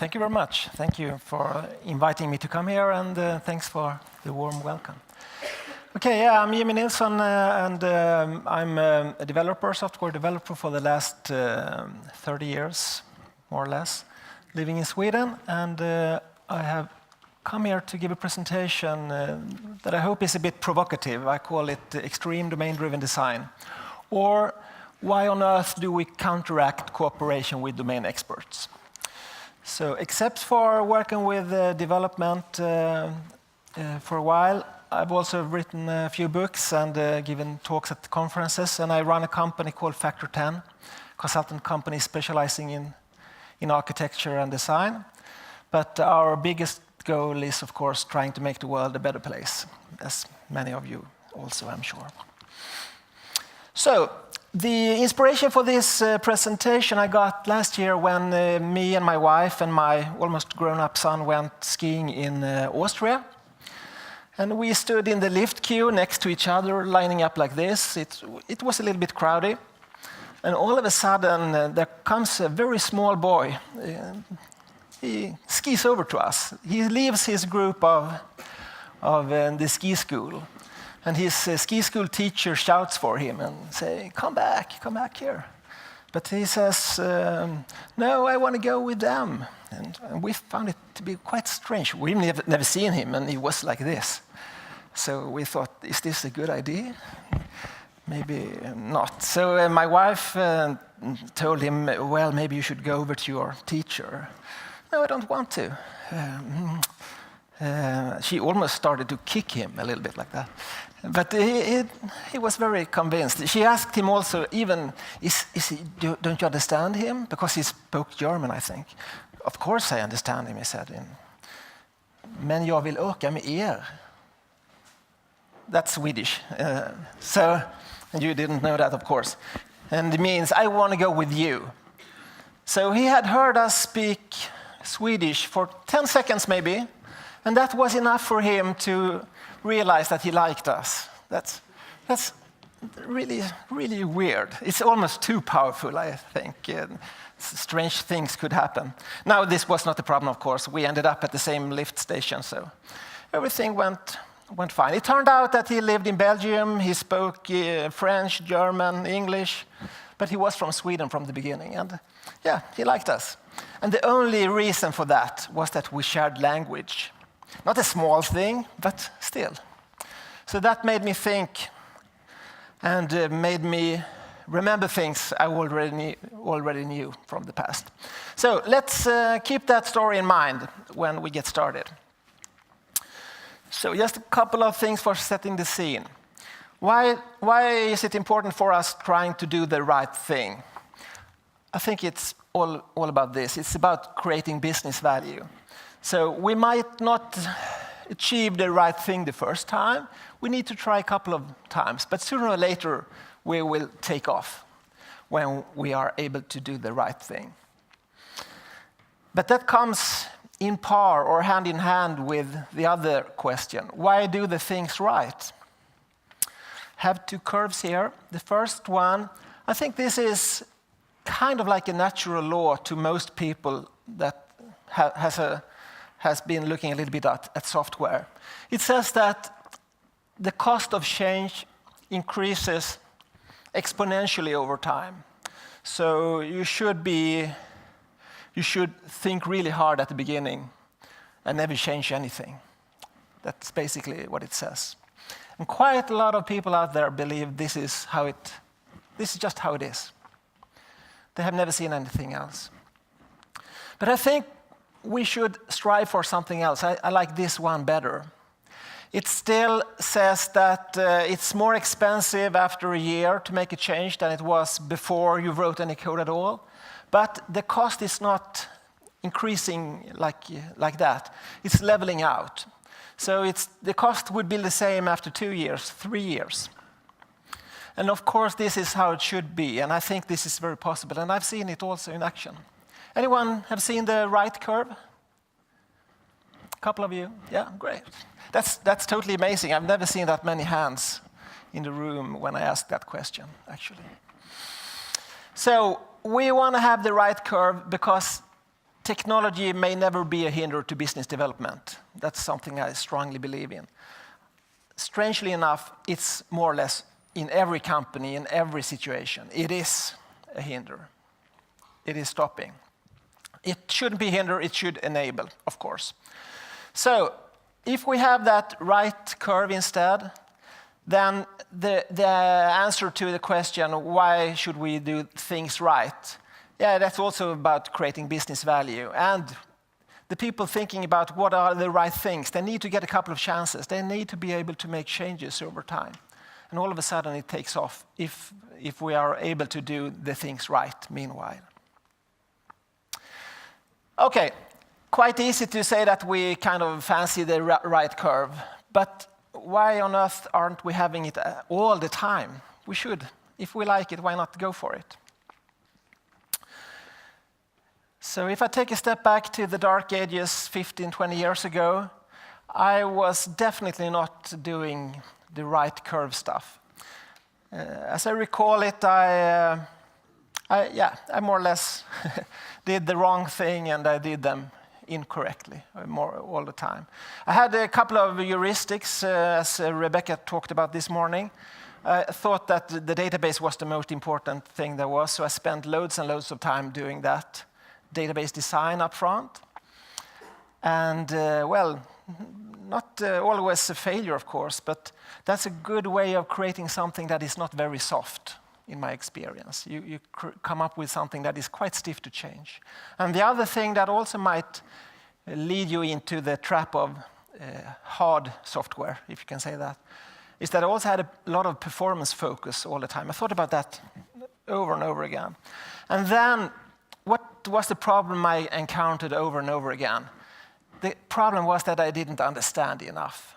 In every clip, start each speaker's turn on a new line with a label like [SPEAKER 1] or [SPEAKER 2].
[SPEAKER 1] Thank you very much. Thank you for inviting me to come here, and thanks for the warm welcome. Okay, yeah, I'm Nilsson, and I'm a developer, software developer for the last 30 years, more or less, living in Sweden, and I have come here to give a presentation that I hope is a bit provocative. I call it Extreme Domain-Driven Design, or why on earth do we counteract cooperation with domain experts? So, except for working with development for a while, I've also written a few books and given talks at conferences, and I run a company called Factor 10, consultant company specializing in architecture and design. But our biggest goal is, of course, trying to make the world a better place, as many of you also, I'm sure. So, the inspiration for this presentation I got last year when me and my wife and my almost grown-up son went skiing in Austria. And we stood in the lift queue next to each other, lining up like this. It was a little bit crowded. And all of a sudden, there comes a very small boy. He skis over to us. He leaves his group of the ski school. And his ski school teacher shouts for him and say, come back here. But he says, no, I want to go with them. And we found it to be quite strange. We've never seen him, and he was like this. So we thought, is this a good idea? Maybe not. So my wife told him, well, maybe you should go over to your teacher. No, I don't want to. She almost started to kick him a little bit like that. But he was very convinced. She asked him also, even, don't you understand him? Because he spoke German, I think. Of course I understand him, he said. Men jag vill åka med er. That's Swedish. So, and you didn't know that, of course. And it means, I want to go with you. So he had heard us speak Swedish for 10 seconds maybe, and that was enough for him to realize that he liked us. That's really, really weird. It's almost too powerful, I think. Strange things could happen. Now, this was not the problem, of course. We ended up at the same lift station, so everything went fine. It turned out that he lived in Belgium. He spoke French, German, English, but he was from Sweden from the beginning, and yeah, he liked us. And the only reason for that was that we shared language. Not a small thing, but still. So that made me think and made me remember things I already knew from the past. So let's keep that story in mind when we get started. So just a couple of things for setting the scene. Why is it important for us trying to do the right thing? I think it's all about this. It's about creating business value. So we might not achieve the right thing the first time. We need to try a couple of times, but sooner or later we will take off when we are able to do the right thing. But that comes in par or hand in hand with the other question. Why do the things right? Have two curves here. The first one, I think this is kind of like a natural law to most people that has been looking a little bit at software. It says that the cost of change increases exponentially over time. So you should think really hard at the beginning and never change anything. That's basically what it says. And quite a lot of people out there believe this is just how it is. They have never seen anything else. But I think we should strive for something else. I like this one better. It still says that it's more expensive after a year to make a change than it was before you wrote any code at all. But the cost is not increasing like that. It's leveling out. So the cost would be the same after 2 years, 3 years. And of course, this is how it should be. And I think this is very possible. And I've seen it also in action. Anyone have seen the right curve? A couple of you? Yeah, great. That's totally amazing. I've never seen that many hands in the room when I asked that question, actually. So we want to have the right curve because technology may never be a hinder to business development. That's something I strongly believe in. Strangely enough, it's more or less in every company, in every situation. It is a hinder. It is stopping. It shouldn't be a hinder, it should enable, of course. So, if we have that right curve instead, then the answer to the question, why should we do things right? Yeah, that's also about creating business value. And the people thinking about what are the right things, they need to get a couple of chances. They need to be able to make changes over time. And all of a sudden it takes off if we are able to do the things right meanwhile. Okay, quite easy to say that we kind of fancy the right curve. But why on earth aren't we having it all the time? We should. If we like it, why not go for it? So if I take a step back to the dark ages 15, 20 years ago, I was definitely not doing the right curve stuff. As I recall it, I more or less did the wrong thing and I did them incorrectly all the time. I had a couple of heuristics, as Rebecca talked about this morning. I thought that the database was the most important thing there was, so I spent loads and loads of time doing that. Database design up front. And, not always a failure, of course, but that's a good way of creating something that is not very soft, in my experience. You come up with something that is quite stiff to change. And the other thing that also might lead you into the trap of hard software, if you can say that, is that I also had a lot of performance focus all the time. I thought about that over and over again. And then, what was the problem I encountered over and over again? The problem was that I didn't understand enough.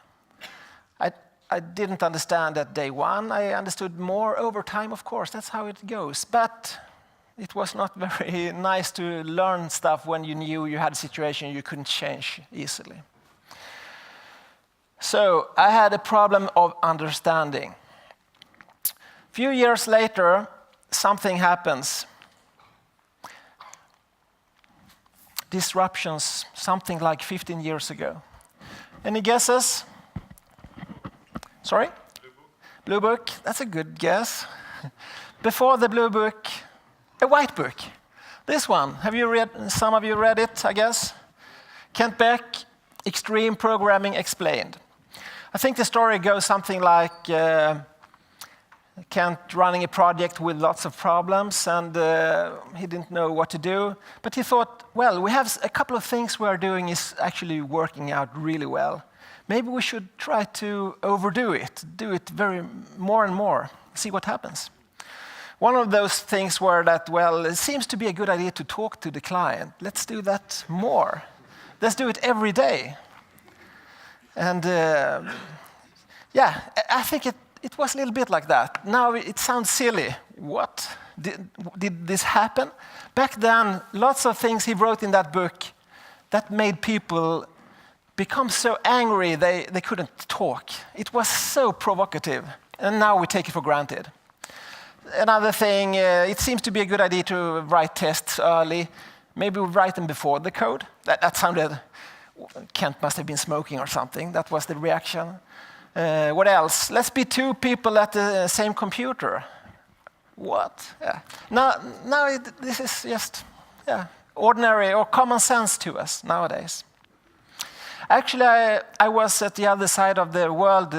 [SPEAKER 1] I didn't understand at day one. I understood more over time, of course. That's how it goes. But it was not very nice to learn stuff when you knew you had a situation you couldn't change easily. So I had a problem of understanding. A few years later, something happens. Disruptions, something like 15 years ago. Any guesses? Sorry? Blue book. That's a good guess. Before the blue book, a white book. This one. Have you read? Some of you read it, I guess. Kent Beck, Extreme Programming Explained. I think the story goes something like Kent running a project with lots of problems, and he didn't know what to do. But he thought, well, we have a couple of things we are doing is actually working out really well. Maybe we should try to overdo it, do it more and more, see what happens. One of those things were that, well, it seems to be a good idea to talk to the client. Let's do that more. Let's do it every day. And I think it was a little bit like that. Now it sounds silly. What? Did this happen? Back then, lots of things he wrote in that book that made people become so angry they couldn't talk. It was so provocative. And now we take it for granted. Another thing, it seems to be a good idea to write tests early. Maybe we write them before the code. That sounded... Kent must have been smoking or something. That was the reaction. What else? Let's be two people at the same computer. What? Yeah. Now this is just ordinary or common sense to us nowadays. Actually, I was at the other side of the world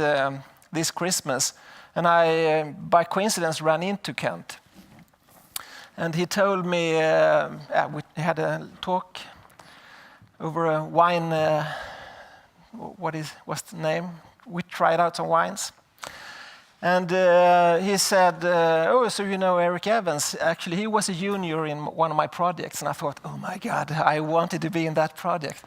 [SPEAKER 1] this Christmas, and I, by coincidence, ran into Kent. And he told me, we had a talk over a wine, what's the name? We tried out some wines. And he said, so you know Eric Evans. Actually, he was a junior in one of my projects. And I thought, oh my God, I wanted to be in that project.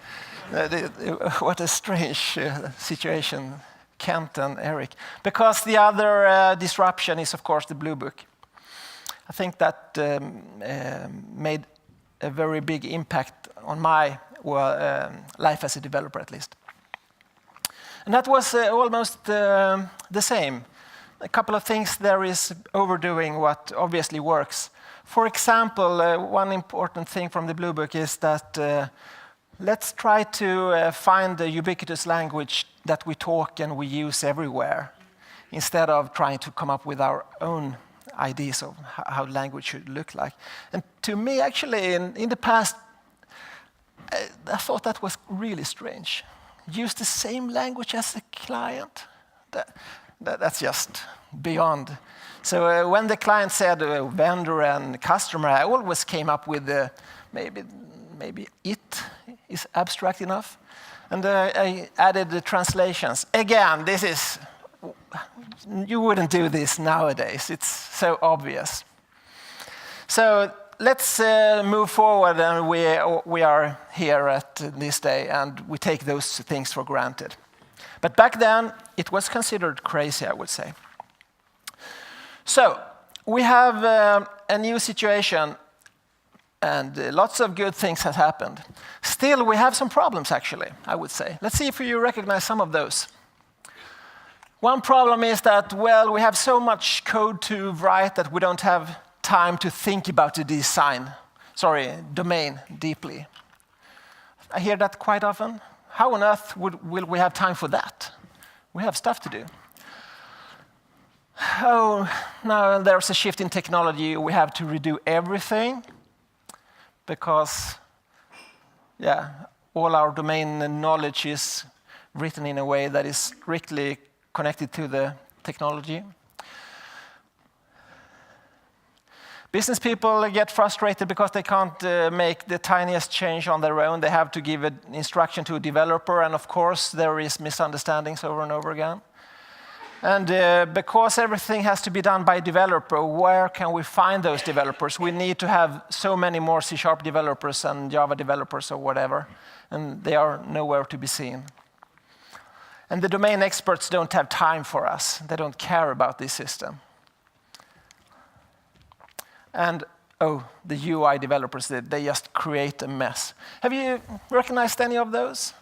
[SPEAKER 1] What a strange situation, Kent and Eric. Because the other disruption is, of course, the Blue Book. I think that made a very big impact on my life as a developer, at least. And that was almost the same. a couple of things there is overdoing what obviously works. For example, one important thing from the Blue Book is that let's try to find a ubiquitous language that we talk and we use everywhere, instead of trying to come up with our own ideas of how language should look like. And to me, actually, in the past, I thought that was really strange. Use the same language as the client? That's just beyond. So when the client said vendor and customer, I always came up with maybe it is abstract enough. And I added the translations. Again, you wouldn't do this nowadays. It's so obvious. So let's move forward, and we are here at this day, and we take those things for granted. But back then, it was considered crazy, I would say. So we have a new situation, and lots of good things have happened. Still, we have some problems, actually, I would say. Let's see if you recognize some of those. One problem is that, well, we have so much code to write that we don't have time to think about the domain deeply. I hear that quite often. How on earth will we have time for that? We have stuff to do. Oh, now there's a shift in technology. We have to redo everything because, all our domain knowledge is written in a way that is strictly connected to the technology. Business people get frustrated because they can't make the tiniest change on their own. They have to give an instruction to a developer, and of course there is misunderstandings over and over again. And because everything has to be done by a developer, where can we find those developers? We need to have so many more C# developers and Java developers or whatever, and they are nowhere to be seen. And the domain experts don't have time for us. They don't care about this system. And, the UI developers, they just create a mess. Have you recognized any of those?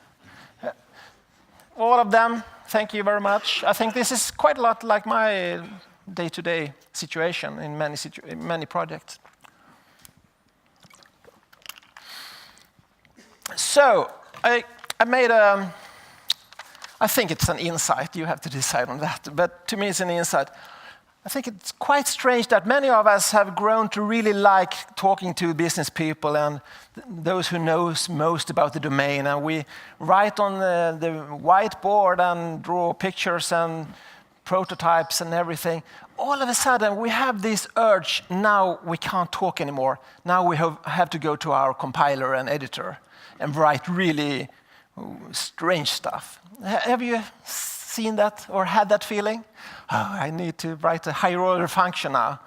[SPEAKER 1] All of them, thank you very much. I think this is quite a lot like my day-to-day situation in many projects. So, I made I think it's an insight, you have to decide on that, but to me it's an insight. I think it's quite strange that many of us have grown to really like talking to business people and those who knows most about the domain, and we write on the whiteboard and draw pictures and prototypes and everything. All of a sudden we have this urge, now we can't talk anymore. Now we have to go to our compiler and editor and write really strange stuff. Have you seen that or had that feeling? I need to write a higher order function now.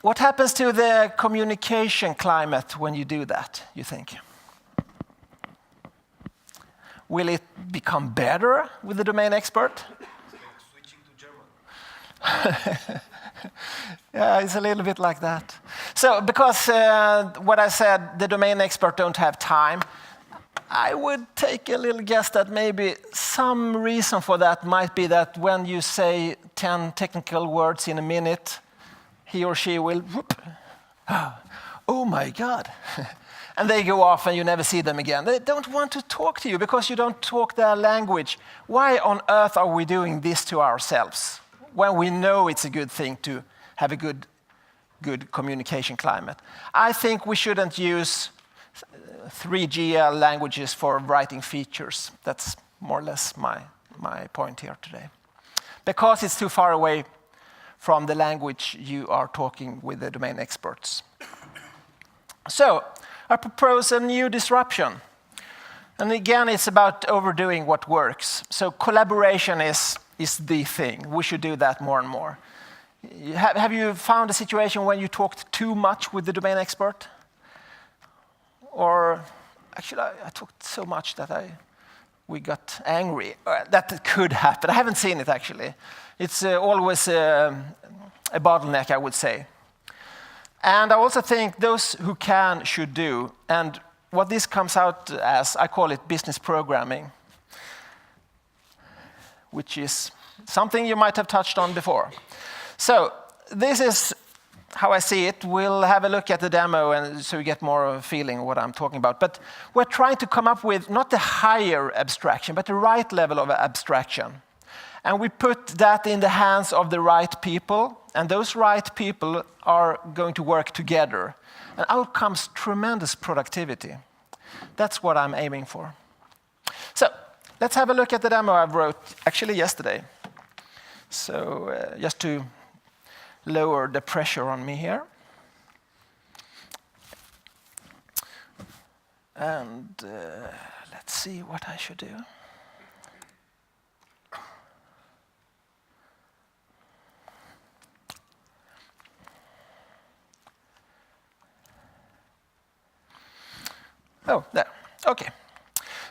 [SPEAKER 1] What happens to the communication climate when you do that, you think? Will it become better with the domain expert?
[SPEAKER 2] Switching to German.
[SPEAKER 1] Yeah, it's a little bit like that. So, because what I said, the domain expert don't have time, I would take a little guess that maybe some reason for that might be that when you say 10 technical words in a minute, he or she will, whoop, oh my God. And they go off and you never see them again. They don't want to talk to you because you don't talk their language. Why on earth are we doing this to ourselves when we know it's a good thing to have a good communication climate? I think we shouldn't use 3GL languages for writing features. That's more or less my point here today. Because it's too far away from the language you are talking with the domain experts. So, I propose a new disruption. And again, it's about overdoing what works. So collaboration is the thing. We should do that more and more. Have you found a situation when you talked too much with the domain expert? Or actually, I talked so much that we got angry. That could happen. I haven't seen it, actually. It's always a bottleneck, I would say. And I also think those who can should do. And what this comes out as, I call it business programming, which is something you might have touched on before. So this is how I see it. We'll have a look at the demo and so you get more of a feeling of what I'm talking about. But we're trying to come up with not the higher abstraction, but the right level of abstraction. And we put that in the hands of the right people, and those right people are going to work together. And out comes tremendous productivity. That's what I'm aiming for. So let's have a look at the demo I wrote actually yesterday. So just to lower the pressure on me here. And let's see what I should do. Oh, there. Okay.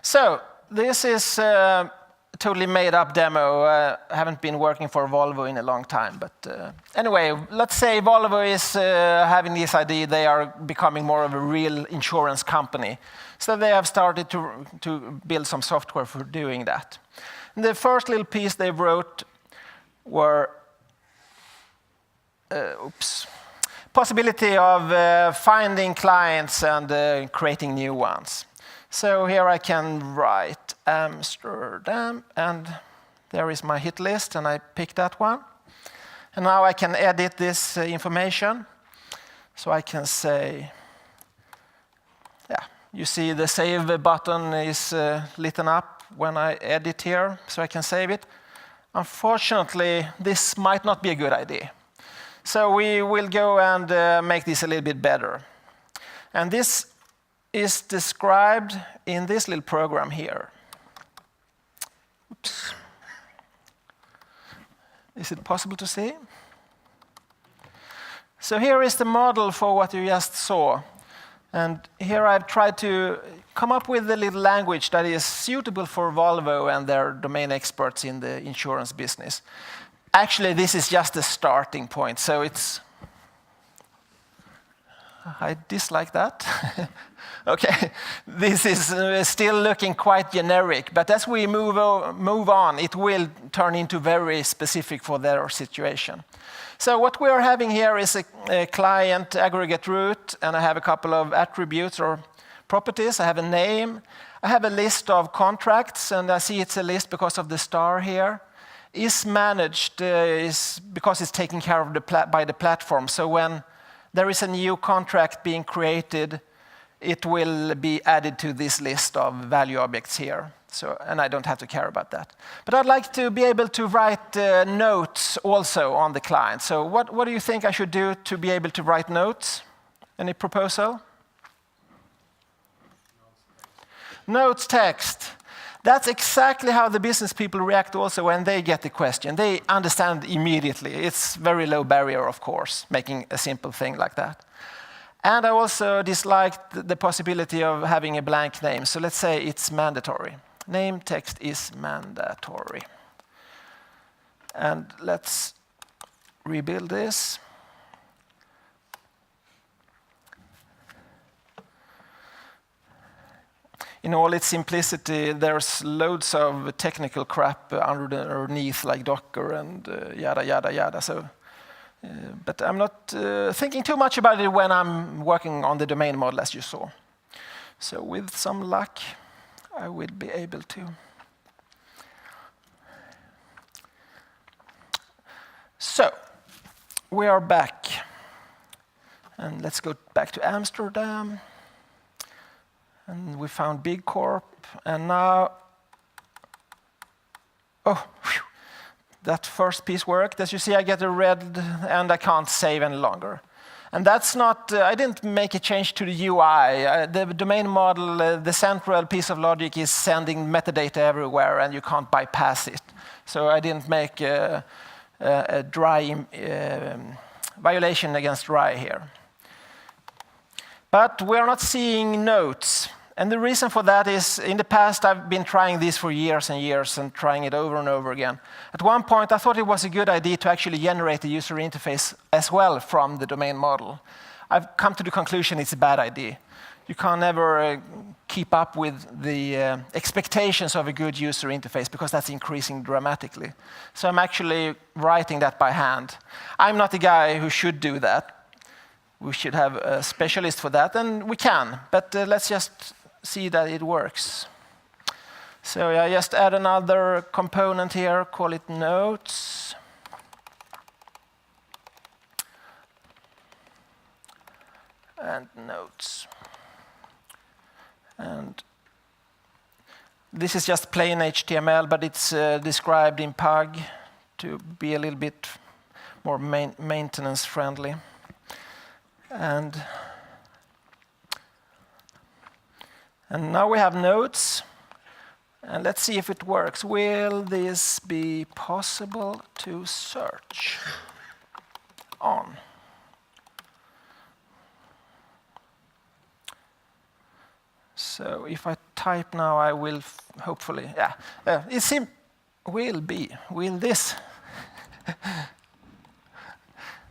[SPEAKER 1] So this is a totally made-up demo. I haven't been working for Volvo in a long time. But anyway, let's say Volvo is having this idea. They are becoming more of a real insurance company. So they have started to build some software for doing that. And the first little piece they wrote were possibility of finding clients and creating new ones. So here I can write Amsterdam, and there is my hit list, and I pick that one. And now I can edit this information. So I can say, yeah, you see the save button is lit up when I edit here, so I can save it. Unfortunately, this might not be a good idea. So we will go and make this a little bit better. And this is described in this little program here. Oops. Is it possible to see? So here is the model for what you just saw. And here I've tried to come up with a little language that is suitable for Volvo and their domain experts in the insurance business. Actually, this is just a starting point, so it's... I dislike that. Okay, this is still looking quite generic, but as we move on, it will turn into very specific for their situation. So what we are having here is a client aggregate root, and I have a couple of attributes or properties. I have a name. I have a list of contracts, and I see it's a list because of the star here. Is managed is because it's taken care of by the platform. So when there is a new contract being created, it will be added to this list of value objects here. So, and I don't have to care about that. But I'd like to be able to write notes also on the client. So what do you think I should do to be able to write notes? Any proposal? Notes text. That's exactly how the business people react also when they get the question. They understand immediately. It's very low barrier, of course, making a simple thing like that. And I also disliked the possibility of having a blank name. So let's say it's mandatory. Name text is mandatory. And let's rebuild this. In all its simplicity, there's loads of technical crap underneath, like Docker and yada, yada, yada. So, but I'm not thinking too much about it when I'm working on the domain model, as you saw. So with some luck, I will be able to. So, we are back. And let's go back to Amsterdam. And we found Big Corp, and now, oh, whew, that first piece worked. As you see, I get a red, and I can't save any longer. And that's not, I didn't make a change to the UI. The domain model, the central piece of logic is sending metadata everywhere, and you can't bypass it. So I didn't make a dry violation against dry here. But we're not seeing notes. And the reason for that is, in the past, I've been trying this for years and years and trying it over and over again. At one point, I thought it was a good idea to actually generate a user interface as well from the domain model. I've come to the conclusion it's a bad idea. you can never keep up with the expectations of a good user interface because that's increasing dramatically. So I'm actually writing that by hand. I'm not the guy who should do that. We should have a specialist for that, and we can. But let's just see that it works. So I just add another component here, call it notes. And notes. And this is just plain HTML, but it's described in Pug to be a little bit more maintenance friendly. And now we have notes. And let's see if it works. Will this be possible to search on? So if I type now, I will hopefully, it will this.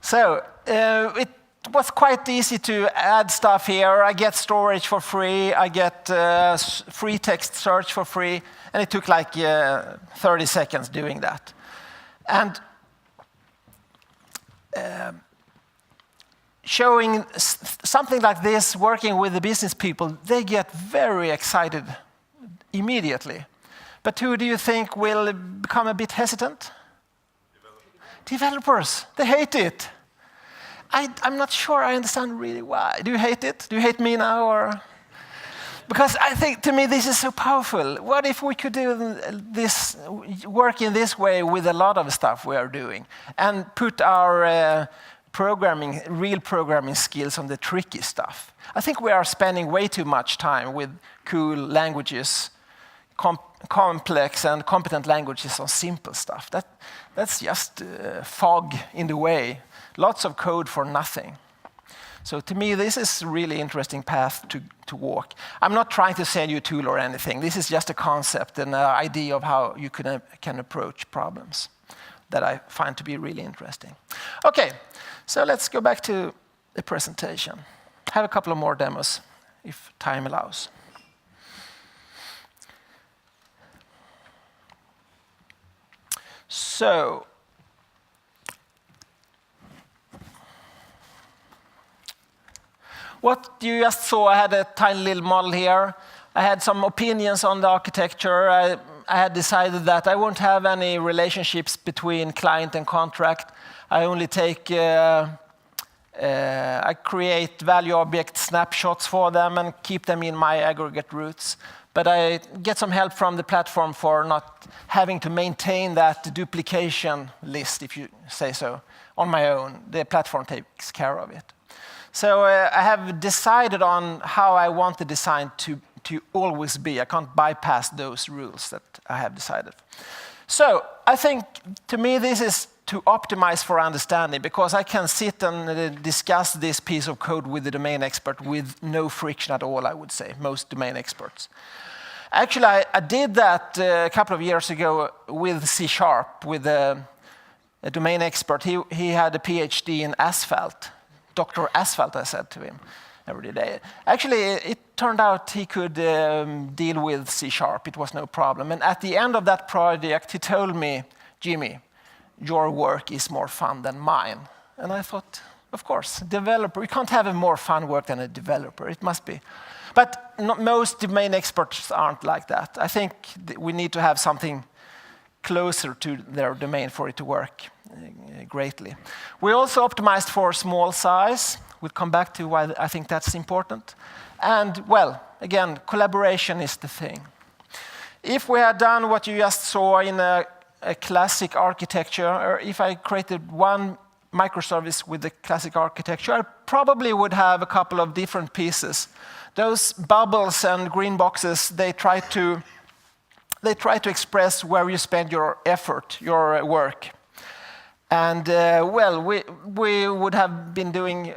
[SPEAKER 1] So it was quite easy to add stuff here. I get storage for free. I get free text search for free. And it took like 30 seconds doing that. And showing something like this, working with the business people, they get very excited immediately. But who do you think will become a bit hesitant? Developers. They hate it. I'm not sure I understand really why. Do you hate it? Do you hate me now? Or? Because I think, to me, this is so powerful. What if we could do this, work in this way with a lot of stuff we are doing, and put our real programming skills on the tricky stuff? I think we are spending way too much time with cool languages, complex and competent languages on simple stuff. That's just fog in the way. Lots of code for nothing. So to me, this is a really interesting path to walk. I'm not trying to sell you a tool or anything. This is just a concept and an idea of how you can approach problems that I find to be really interesting. Okay, so let's go back to the presentation. Have a couple of more demos, if time allows. So, what you just saw, I had a tiny little model here. I had some opinions on the architecture. I had decided that I won't have any relationships between client and contract. I only I create value object snapshots for them and keep them in my aggregate routes. But I get some help from the platform for not having to maintain that duplication list, if you say so, on my own. The platform takes care of it. So I have decided on how I want the design to always be. I can't bypass those rules that I have decided. So I think, to me, this is to optimize for understanding, because I can sit and discuss this piece of code with the domain expert with no friction at all, I would say, most domain experts. Actually, I did that a couple of years ago with C#, with a domain expert. He had a PhD in asphalt. Dr. Asphalt, I said to him every day. Actually, it turned out he could deal with C#. It was no problem. And at the end of that project, he told me, Jimmy, your work is more fun than mine. And I thought, of course, developer, you can't have a more fun work than a developer. It must be. But most domain experts aren't like that. I think we need to have something closer to their domain for it to work greatly. We also optimized for small size. We'll come back to why I think that's important. And, well, again, collaboration is the thing. If we had done what you just saw in a classic architecture, or if I created one microservice with the classic architecture, I probably would have a couple of different pieces. Those bubbles and green boxes, they try to express where you spend your effort, your work. And, well, we would have been doing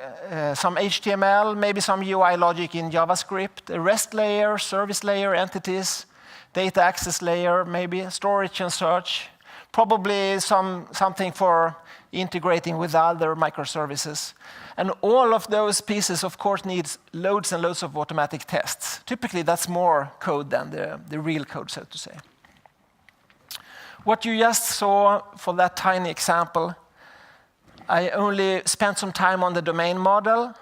[SPEAKER 1] some HTML, maybe some UI logic in JavaScript, a REST layer, service layer, entities, data access layer, maybe storage and search, probably something for integrating with other microservices. And all of those pieces, of course, needs loads and loads of automatic tests. Typically, that's more code than the real code, so to say. What you just saw for that tiny example, I only spent some time on the domain model.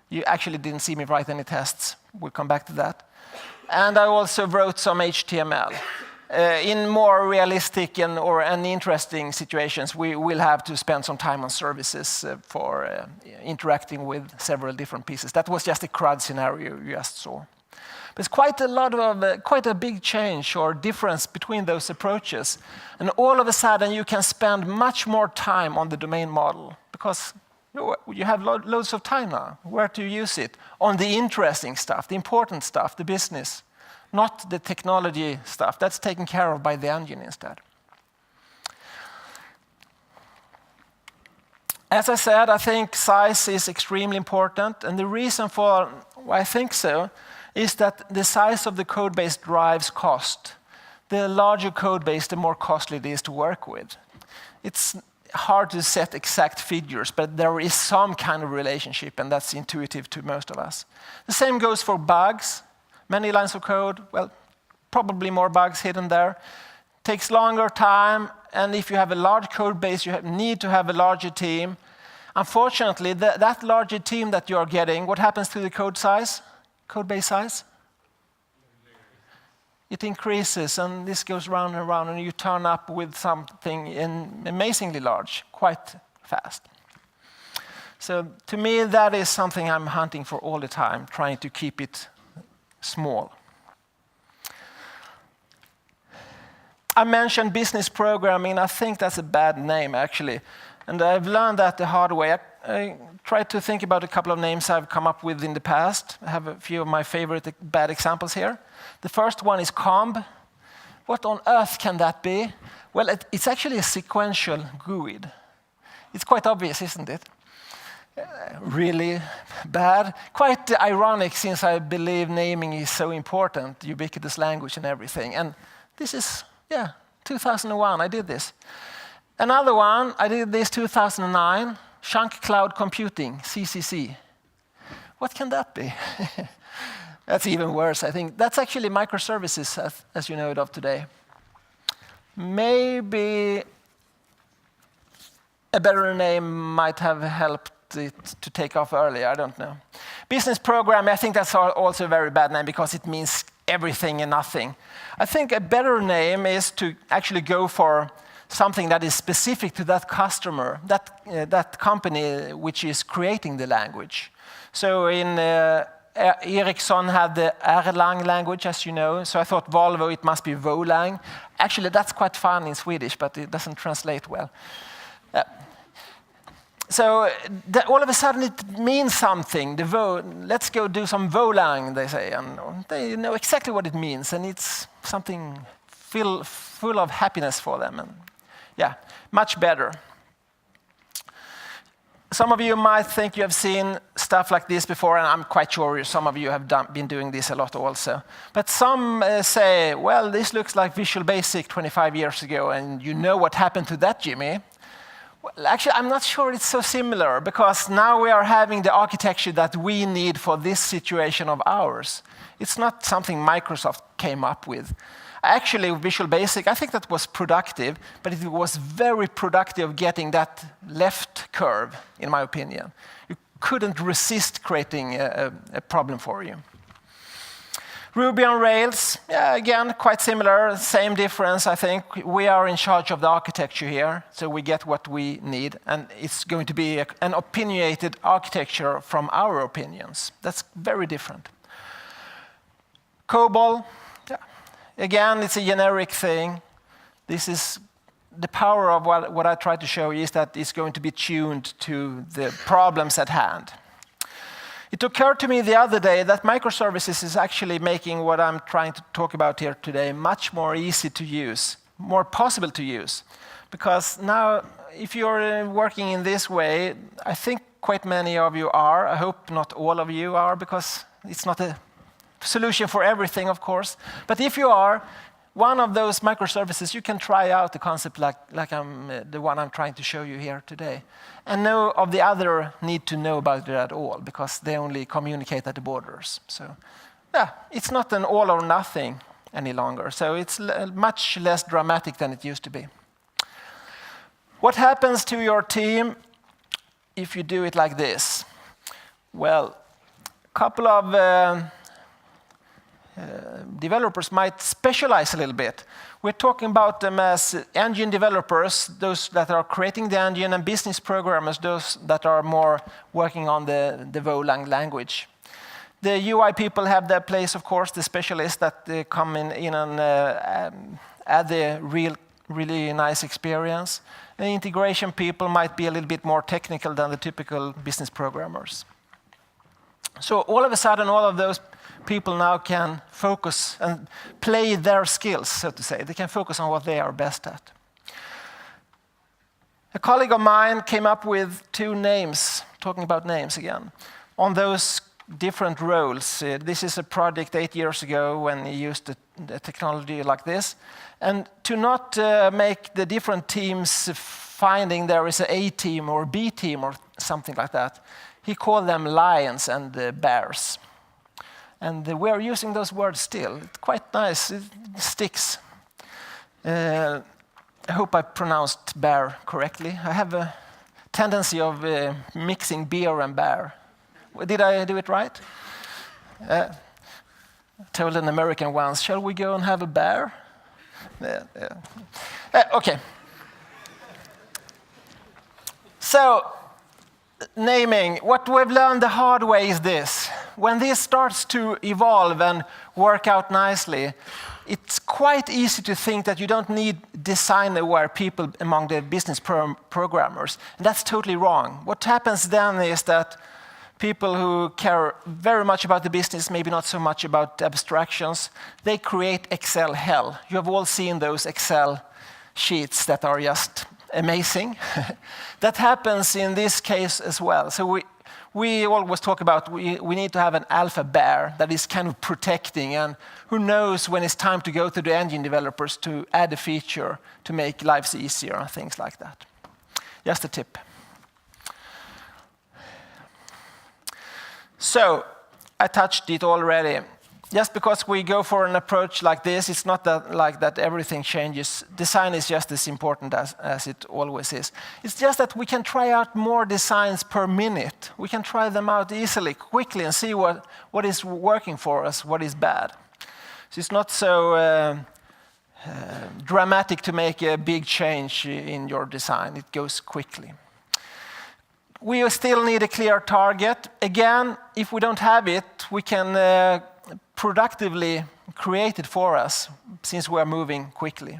[SPEAKER 1] You actually didn't see me write any tests. We'll come back to that. And I also wrote some HTML. In more realistic and interesting situations, we will have to spend some time on services for interacting with several different pieces. That was just a CRUD scenario you just saw. There's quite a big change or difference between those approaches. And all of a sudden, you can spend much more time on the domain model because you have loads of time now. Where to use it? On the interesting stuff, the important stuff, the business, not the technology stuff. That's taken care of by the engine instead. As I said, I think size is extremely important. And the reason for why I think so is that the size of the code base drives cost. The larger code base, the more costly it is to work with. It's hard to set exact figures, but there is some kind of relationship, and that's intuitive to most of us. The same goes for bugs. Many lines of code, well, probably more bugs hidden there. Takes longer time, and if you have a large code base, you need to have a larger team. Unfortunately, that larger team that you're getting, what happens to the code base size? It increases, and this goes round and round, and you turn up with something amazingly large, quite fast. So to me, that is something I'm hunting for all the time, trying to keep it small. I mentioned business programming. I think that's a bad name, actually. And I've learned that the hard way. I tried to think about a couple of names I've come up with in the past. I have a few of my favorite bad examples here. The first one is COMB. What on earth can that be? Well, it's actually a sequential GUID. It's quite obvious, isn't it? Really bad. Quite ironic, since I believe naming is so important, ubiquitous language and everything. And this is, 2001, I did this. Another one, I did this 2009, Chunk Cloud Computing, CCC. What can that be? That's even worse, I think. That's actually microservices, as you know it of today. Maybe a better name might have helped it to take off earlier, I don't know. Business program, I think that's also a very bad name because it means everything and nothing. I think a better name is to actually go for something that is specific to that customer, that company which is creating the language. So in Ericsson had the Erlang language, as you know. So I thought Volvo, it must be Volang. Actually, that's quite fun in Swedish, but it doesn't translate well. So all of a sudden it means something. Let's go do some Volang, they say. And they know exactly what it means. And it's something full of happiness for them. And much better. Some of you might think you have seen stuff like this before, and I'm quite sure some of you have been doing this a lot also. But some say, well, this looks like Visual Basic 25 years ago, and you know what happened to that, Jimmy? Well, actually, I'm not sure it's so similar, because now we are having the architecture that we need for this situation of ours. It's not something Microsoft came up with. Actually, Visual Basic, I think that was productive, but it was very productive getting that left curve, in my opinion. You couldn't resist creating a problem for you. Ruby on Rails, again, quite similar, same difference, I think. We are in charge of the architecture here, so we get what we need, and it's going to be an opinionated architecture from our opinions. That's very different. COBOL, again, it's a generic thing. This is the power of what I try to show you is that it's going to be tuned to the problems at hand. It occurred to me the other day that microservices is actually making what I'm trying to talk about here today much more easy to use, more possible to use. Because now, if you're working in this way, I think quite many of you are. I hope not all of you are, because it's not a solution for everything, of course. But if you are, one of those microservices, you can try out the concept like the one I'm trying to show you here today. And no of the other need to know about it at all, because they only communicate at the borders. So yeah, it's not an all or nothing any longer. So it's much less dramatic than it used to be. What happens to your team if you do it like this? Well, a couple of developers might specialize a little bit. We're talking about them as engine developers, those that are creating the engine, and business programmers, those that are more working on the Golang language. The UI people have their place, of course, the specialists that come in and add the really nice experience. The integration people might be a little bit more technical than the typical business programmers. So all of a sudden, all of those people now can focus and play their skills, so to say. They can focus on what they are best at. A colleague of mine came up with 2 names, talking about names again, on those different roles. This is a project 8 years ago when he used the technology like this. And to not make the different teams finding there is an A team or B team or something like that, he called them lions and bears. And we are using those words still. It's quite nice, it sticks. I hope I pronounced bear correctly. I have a tendency of mixing beer and bear. Did I do it right? Told an American once, shall we go and have a bear? Okay. So, naming, what we've learned the hard way is this. When this starts to evolve and work out nicely, it's quite easy to think that you don't need design-aware people among the business programmers. And that's totally wrong. What happens then is that people who care very much about the business, maybe not so much about abstractions, they create Excel hell. You have all seen those Excel sheets that are just amazing. That happens in this case as well. So we always talk about we need to have an alpha bear that is kind of protecting, and who knows when it's time to go to the engine developers to add a feature to make lives easier and things like that. Just a tip. So, I touched it already. Just because we go for an approach like this, it's not that everything changes. Design is just as important as it always is. It's just that we can try out more designs per minute. We can try them out easily, quickly, and see what is working for us, what is bad. So it's not so dramatic to make a big change in your design. It goes quickly. We still need a clear target. Again, if we don't have it, we can productively create it for us, since we're moving quickly.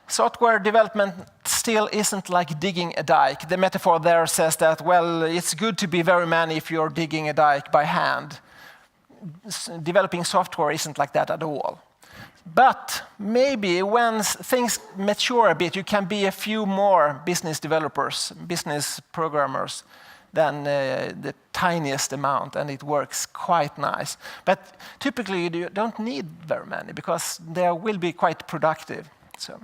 [SPEAKER 1] Software development still isn't like digging a dike. The metaphor there says that, well, it's good to be very many if you're digging a dike by hand. Developing software isn't like that at all. But maybe when things mature a bit, you can be a few more business developers, business programmers, than the tiniest amount, and it works quite nice. But typically you don't need very many, because they will be quite productive. So,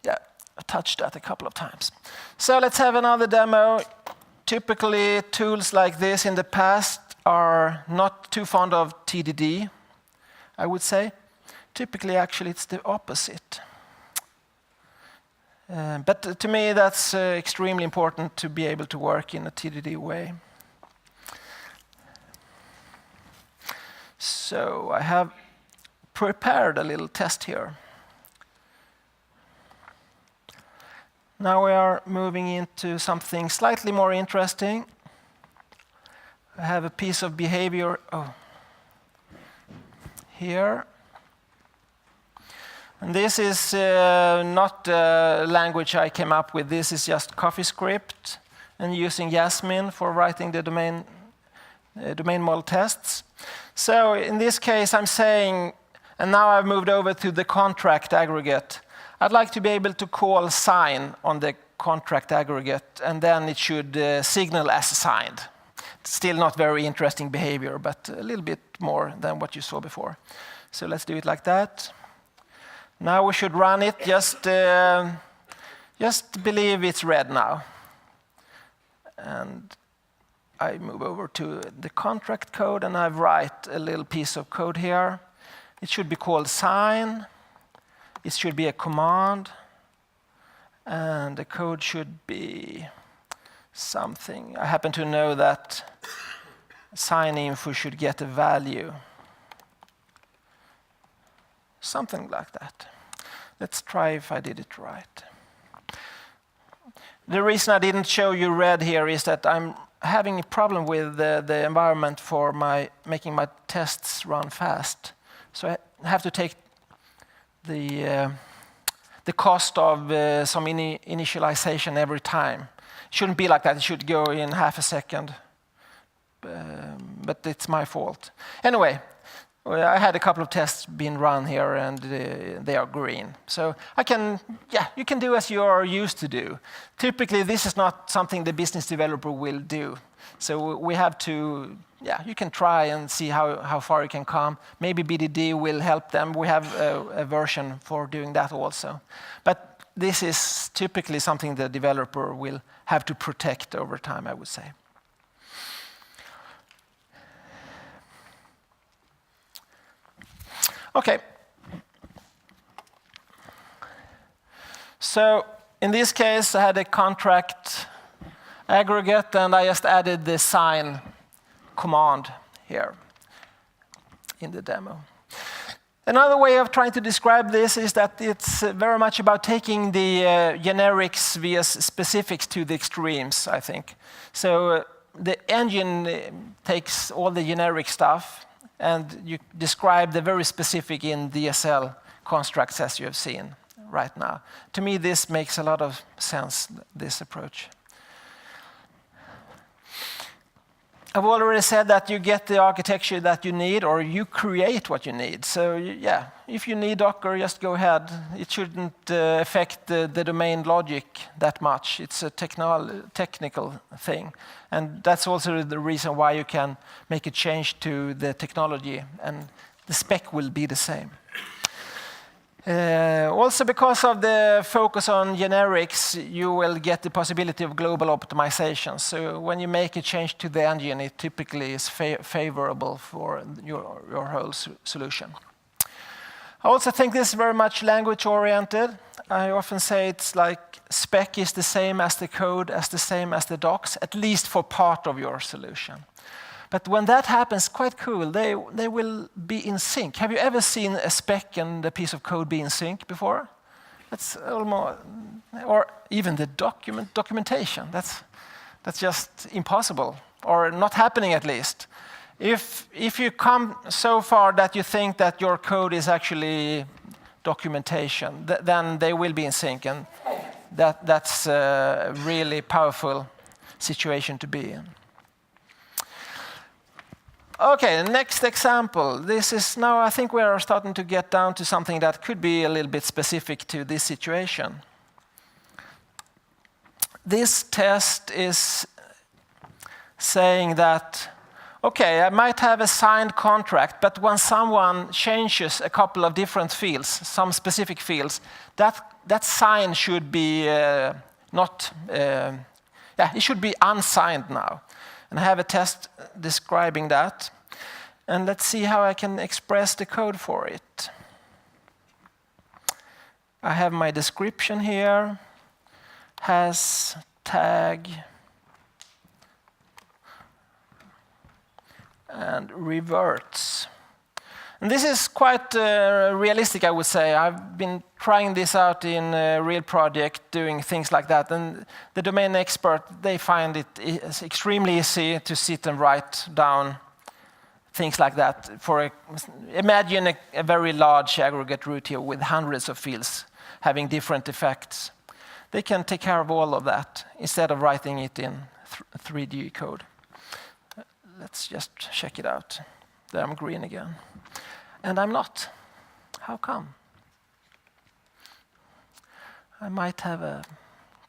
[SPEAKER 1] yeah, I touched that a couple of times. So let's have another demo. Typically tools like this in the past are not too fond of TDD, I would say. Typically, actually, it's the opposite. But to me, that's extremely important to be able to work in a TDD way. So I have prepared a little test here. Now we are moving into something slightly more interesting. I have a piece of behavior here. And this is not a language I came up with. This is just CoffeeScript and using Jasmine for writing the domain model tests. So in this case, I'm saying, and now I've moved over to the contract aggregate. I'd like to be able to call sign on the contract aggregate, and then it should signal as signed. Still not very interesting behavior, but a little bit more than what you saw before. So let's do it like that. Now we should run it. Just believe it's red now. And I move over to the contract code and I write a little piece of code here. It should be called sign. It should be a command. And the code should be something. I happen to know that sign info should get a value. Something like that. Let's try if I did it right. The reason I didn't show you red here is that I'm having a problem with the environment for making my tests run fast. So I have to take the cost of some initialization every time. It shouldn't be like that. It should go in half a second. But it's my fault. Anyway, I had a couple of tests being run here and they are green. So you can do as you are used to do. Typically, this is not something the business developer will do. So we have to, you can try and see how far you can come. Maybe BDD will help them. We have a version for doing that also. But this is typically something the developer will have to protect over time, I would say. Okay. So in this case, I had a contract aggregate, and I just added the sign command here in the demo. Another way of trying to describe this is that it's very much about taking the generics via specifics to the extremes, I think. So the engine takes all the generic stuff, and you describe the very specific in DSL constructs as you have seen right now. To me, this makes a lot of sense, this approach. I've already said that you get the architecture that you need, or you create what you need. So if you need Docker, just go ahead. It shouldn't affect the domain logic that much. It's a technical thing. And that's also the reason why you can make a change to the technology, and the spec will be the same. Also, because of the focus on generics, you will get the possibility of global optimization. So when you make a change to the engine, it typically is favorable for your whole solution. I also think this is very much language-oriented. I often say it's like spec is the same as the code, as the same as the docs, at least for part of your solution. But when that happens, quite cool, they will be in sync. Have you ever seen a spec and a piece of code be in sync before? That's almost, or even the documentation. That's just impossible, or not happening at least. If you come so far that you think that your code is actually documentation, then they will be in sync, and that's a really powerful situation to be in. Okay, next example. This is now, I think we are starting to get down to something that could be a little bit specific to this situation. This test is saying that, okay, I might have a signed contract, but when someone changes a couple of different fields, some specific fields, that sign should be it should be unsigned now. And I have a test describing that. And let's see how I can express the code for it. I have my description here, has tag, and reverts. And this is quite realistic, I would say. I've been trying this out in a real project, doing things like that. And the domain expert, they find it extremely easy to sit and write down things like that. Imagine a very large aggregate root here with hundreds of fields having different effects. They can take care of all of that instead of writing it in 3D code. Let's just check it out. There I'm green again. And I'm not. How come? I might have a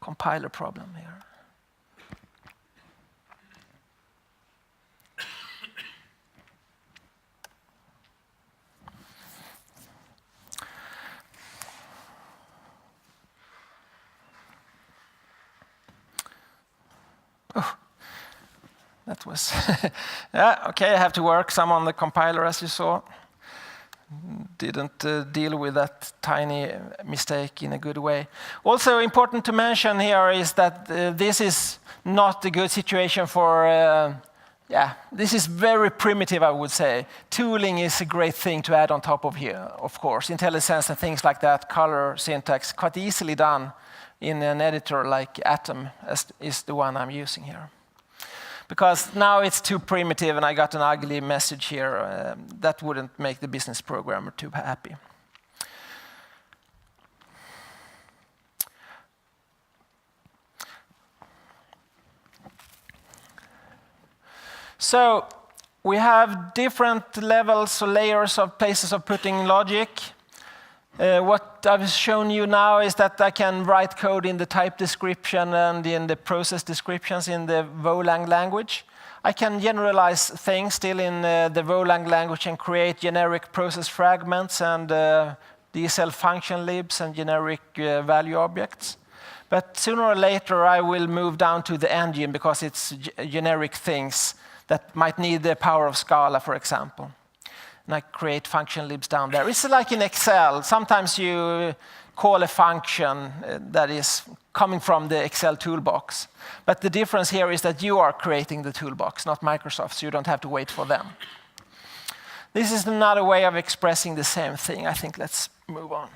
[SPEAKER 1] compiler problem here. that was... yeah, okay, I have to work some on the compiler, as you saw. Didn't deal with that tiny mistake in a good way. Also important to mention here is that this is not a good situation for... this is very primitive, I would say. Tooling is a great thing to add on top of here, of course. IntelliSense and things like that, color, syntax, quite easily done in an editor like Atom, as is the one I'm using here. Because now it's too primitive and I got an ugly message here. That wouldn't make the business programmer too happy. So we have different levels or layers of places of putting logic. What I've shown you now is that I can write code in the type description and in the process descriptions in the Golang language. I can generalize things still in the Golang language and create generic process fragments and DSL function libs and generic value objects. But sooner or later I will move down to the engine because it's generic things that might need the power of Scala, for example. And I create function libs down there. It's like in Excel. Sometimes you call a function that is coming from the Excel toolbox. But the difference here is that you are creating the toolbox, not Microsoft, so you don't have to wait for them. This is another way of expressing the same thing. I think let's move on.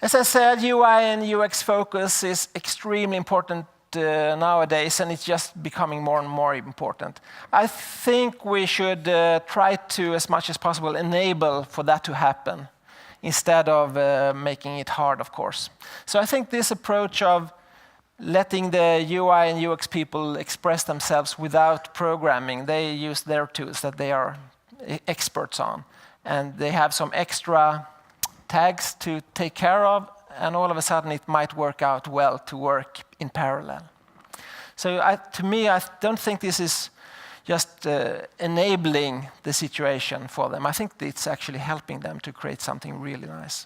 [SPEAKER 1] As I said, UI and UX focus is extremely important nowadays, and it's just becoming more and more important. I think we should try to, as much as possible, enable for that to happen instead of making it hard, of course. So I think this approach of letting the UI and UX people express themselves without programming, they use their tools that they are experts on, and they have some extra tags to take care of, and all of a sudden it might work out well to work in parallel. So to me, I don't think this is just enabling the situation for them. I think it's actually helping them to create something really nice.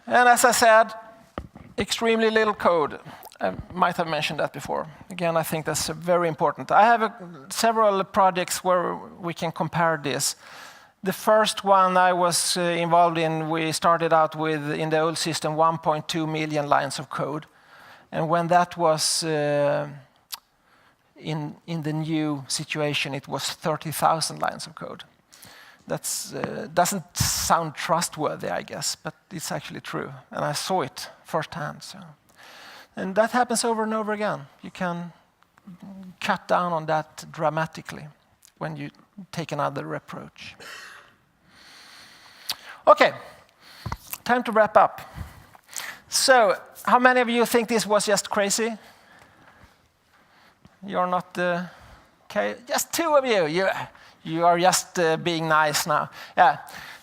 [SPEAKER 1] And as I said, extremely little code. I might have mentioned that before. Again, I think that's very important. I have several projects where we can compare this. The first one I was involved in, we started out with, in the old system, 1.2 million lines of code. And when that was in the new situation, it was 30,000 lines of code. That doesn't sound trustworthy, I guess, but it's actually true. And I saw it firsthand. So. And that happens over and over again. You can cut down on that dramatically when you take another approach. Okay, time to wrap up. So, how many of you think this was just crazy? You're not okay. Just two of you. You are just being nice now. Yeah,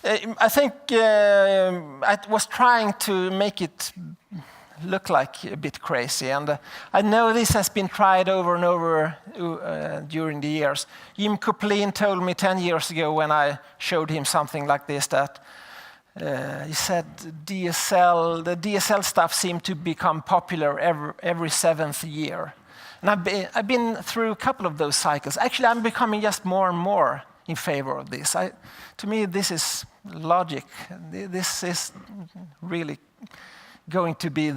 [SPEAKER 1] I think I was trying to make it look like a bit crazy, and I know this has been tried over and over during the years. Jim Coplin told me 10 years ago when I showed him something like this that he said the DSL stuff seemed to become popular every 7th year. And I've been through a couple of those cycles. Actually, I'm becoming just more and more in favor of this. To me, this is logic. This is really going to be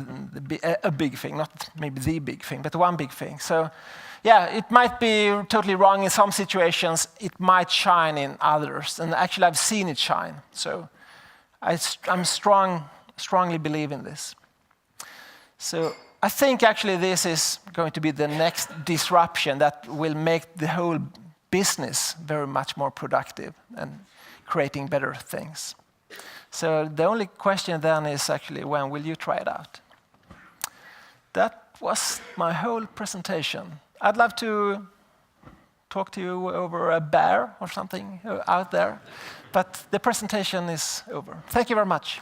[SPEAKER 1] a big thing, not maybe the big thing, but one big thing. So, yeah, it might be totally wrong in some situations. It might shine in others, and actually, I've seen it shine. So, I'm strongly believe in this. So, I think actually this is going to be the next disruption that will make the whole business very much more productive and creating better things. So the only question then is actually, when will you try it out? That was my whole presentation. I'd love to talk to you over a beer or something out there, but the presentation is over. Thank you very much.